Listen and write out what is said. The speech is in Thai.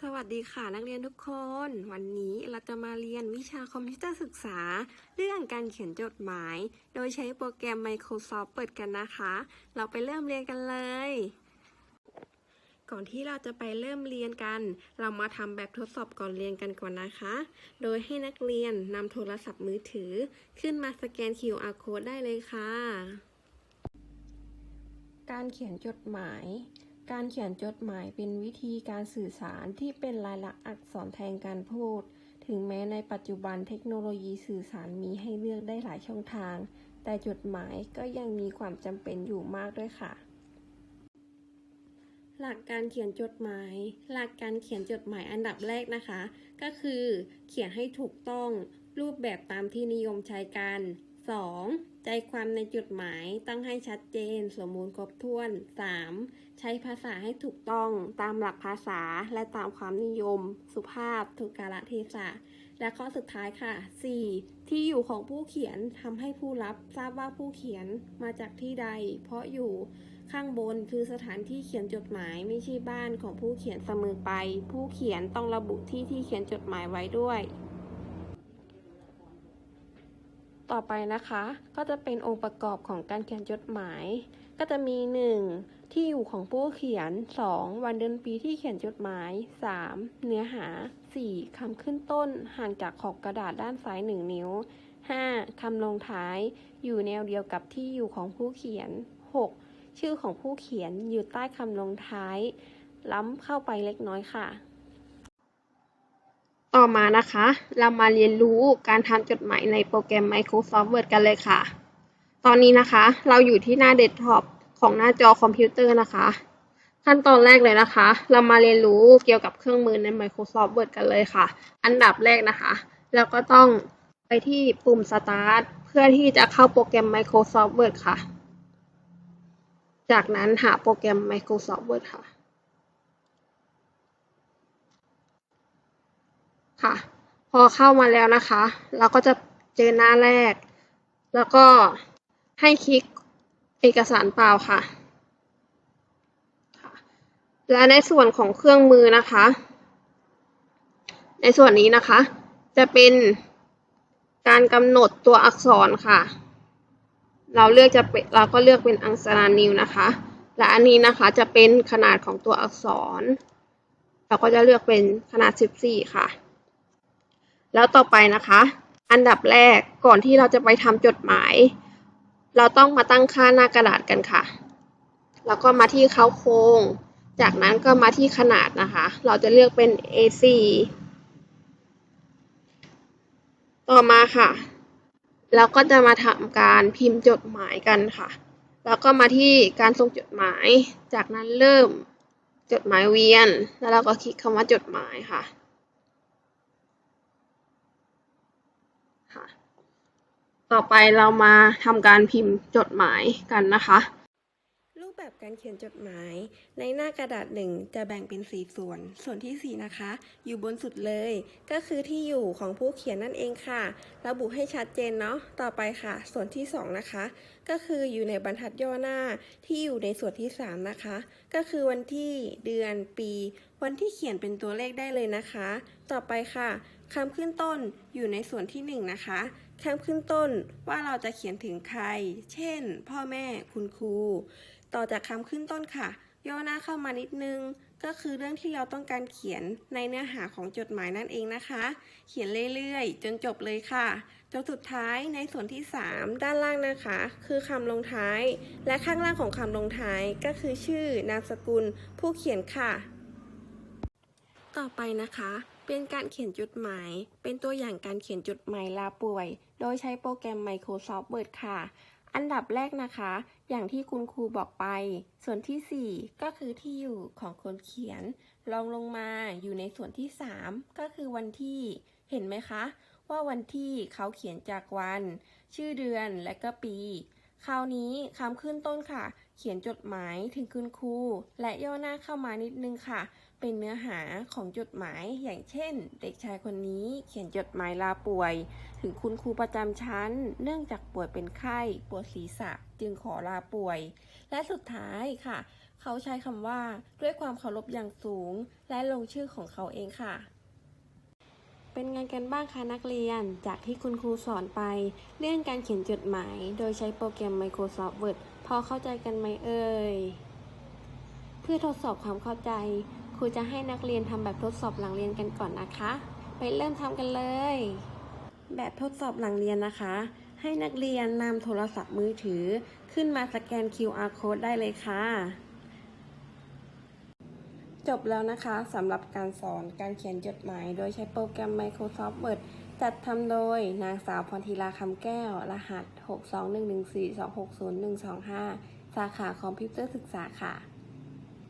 สวัสดีค่ะนักเรียนทุกคนวันนี้เราจะมาเรียนวิชาคอมพิวเตอร์ศึกษาเรื่องการเขียนจดหมายโดยใช้โปรแกรม Microsoft Word กันนะคะเราไปเริ่มเรียนกันเลยก่อนที่เราจะไปเริ่มเรียนกันเรามาทำแบบทดสอบก่อนเรียนกันก่อนนะคะโดยให้นักเรียนนำโทรศัพท์มือถือขึ้นมาสแกน QR Code ได้เลยค่ะการเขียนจดหมายเป็นวิธีการสื่อสารที่เป็นลายลักษณ์อักษรแทนการพูดถึงแม้ในปัจจุบันเทคโนโลยีสื่อสารมีให้เลือกได้หลายช่องทางแต่จดหมายก็ยังมีความจำเป็นอยู่มากด้วยค่ะหลักการเขียนจดหมายอันดับแรกนะคะก็คือเขียนให้ถูกต้องรูปแบบตามที่นิยมใช้กัน 2. ใจความในจดหมายตั้งให้ชัดเจนสมบูรณ์ครบถ้วน 3. ใช้ภาษาให้ถูกต้องตามหลักภาษาและตามความนิยมสุภาพถูกกาลเทศะและข้อสุดท้ายค่ะ 4. ที่อยู่ของผู้เขียนทำให้ผู้รับทราบว่าผู้เขียนมาจากที่ใดเพราะอยู่ข้างบนคือสถานที่เขียนจดหมายไม่ใช่บ้านของผู้เขียนเสมอไปผู้เขียนต้องระบุที่เขียนจดหมายไว้ด้วยต่อไปนะคะก็จะเป็นองค์ประกอบของการเขียนจดหมายก็จะมี 1. ที่อยู่ของผู้เขียน 2. วันเดือนปีที่เขียนจดหมาย 3. เนื้อหา 4. คำขึ้นต้นห่างจากขอบกระดาษด้านซ้าย1 นิ้ว 5. คำลงท้ายอยู่แนวเดียวกับที่อยู่ของผู้เขียน 6. ชื่อของผู้เขียนอยู่ใต้คำลงท้ายล้ำเข้าไปเล็กน้อยค่ะต่อมานะคะเรามาเรียนรู้การทำจดหมายในโปรแกรม Microsoft Word กันเลยค่ะตอนนี้นะคะเราอยู่ที่หน้าเดสก์ท็อปของหน้าจอคอมพิวเตอร์นะคะขั้นตอนแรกเลยนะคะเรามาเรียนรู้เกี่ยวกับเครื่องมือใน Microsoft Word กันเลยค่ะอันดับแรกนะคะเราก็ต้องไปที่ปุ่ม Start เพื่อที่จะเข้าโปรแกรม Microsoft Word ค่ะจากนั้นหาโปรแกรม Microsoft Word ค่ะพอเข้ามาแล้วนะคะเราก็จะเจอหน้าแรกแล้วก็ให้คลิกเอกสารเปล่าค่ะและในส่วนของเครื่องมือนะคะในส่วนนี้นะคะจะเป็นการกำหนดตัวอักษรค่ะเราก็เลือกเป็นอักษรนิวนะคะและอันนี้นะคะจะเป็นขนาดของตัวอักษรเราก็จะเลือกเป็นขนาด14ค่ะแล้วต่อไปนะคะอันดับแรกก่อนที่เราจะไปทำจดหมายเราต้องมาตั้งค่าหน้ากระดาษกันค่ะแล้วก็มาที่เค้าโครงจากนั้นก็มาที่ขนาดนะคะเราจะเลือกเป็น A4 ต่อมาค่ะเราก็จะมาทำการพิมพ์จดหมายกันค่ะแล้วก็มาที่การส่งจดหมายจากนั้นเริ่มจดหมายเวียนแล้วเราก็คลิกคำว่าจดหมายค่ะต่อไปเรามาทำการพิมพ์จดหมายกันนะคะรูปแบบการเขียนจดหมายในหน้ากระดาษ1จะแบ่งเป็น4ส่วนที่4นะคะอยู่บนสุดเลยก็คือที่อยู่ของผู้เขียนนั่นเองค่ะระบุให้ชัดเจนเนาะต่อไปค่ะส่วนที่2นะคะก็คืออยู่ในบรรทัดย่อหน้าที่อยู่ในส่วนที่3นะคะก็คือวันที่เดือนปีวันที่เขียนเป็นตัวเลขได้เลยนะคะต่อไปค่ะคำขึ้นต้นอยู่ในส่วนที่1นะคะคำขึ้นต้นว่าเราจะเขียนถึงใครเช่นพ่อแม่คุณครูต่อจากคำขึ้นต้นค่ะย่อหน้าเข้ามานิดนึงก็คือเรื่องที่เราต้องการเขียนในเนื้อหาของจดหมายนั่นเองนะคะเขียนเรื่อยๆจนจบเลยค่ะจนสุดท้ายในส่วนที่3ด้านล่างนะคะคือคำลงท้ายและข้างล่างของคำลงท้ายก็คือชื่อนามสกุลผู้เขียนค่ะต่อไปนะคะเป็นการเขียนจดหมายเป็นตัวอย่างการเขียนจดหมายลาป่วยโดยใช้โปรแกรม Microsoft Word ค่ะอันดับแรกนะคะอย่างที่คุณครูบอกไปส่วนที่4ก็คือที่อยู่ของคนเขียนรองลงมาอยู่ในส่วนที่3ก็คือวันที่เห็นไหมคะว่าวันที่เขาเขียนจากวันชื่อเดือนและก็ปีคราวนี้คำขึ้นต้นค่ะเขียนจดหมายถึงคุณครูและย่อหน้าเข้ามานิดนึงค่ะเป็นเนื้อหาของจดหมายอย่างเช่นเด็กชายคนนี้เขียนจดหมายลาป่วยถึงคุณครูประจำชั้นเนื่องจากป่วยเป็นไข้ปวดศีรษะจึงขอลาป่วยและสุดท้ายค่ะ เขาใช้คำว่าด้วยความเคารพอย่างสูงและลงชื่อของเขาเองค่ะ เป็นไงกันบ้างคะนักเรียน จากที่คุณครูสอนไปเรื่องการเขียนจดหมายโดยใช้โปรแกรม Microsoft Word พอเข้าใจกันไหมเอ่ย เพื่อทดสอบความเข้าใจ ครูจะให้นักเรียนทำแบบทดสอบหลังเรียนกันก่อนนะคะ ไปเริ่มทำกันเลย แบบทดสอบหลังเรียนนะคะ ให้นักเรียนนำโทรศัพท์มือถือขึ้นมาสแกน QR Code ได้เลยค่ะ จบแล้วนะคะสำหรับการสอนการเขียนจดหมายโดยใช้โปรแกรม Microsoft Word จัดทำโดยนางสาวพรธีราคำแก้ว รหัส 62114260125 สาขาคอมพิวเตอร์ศึกษาค่ะ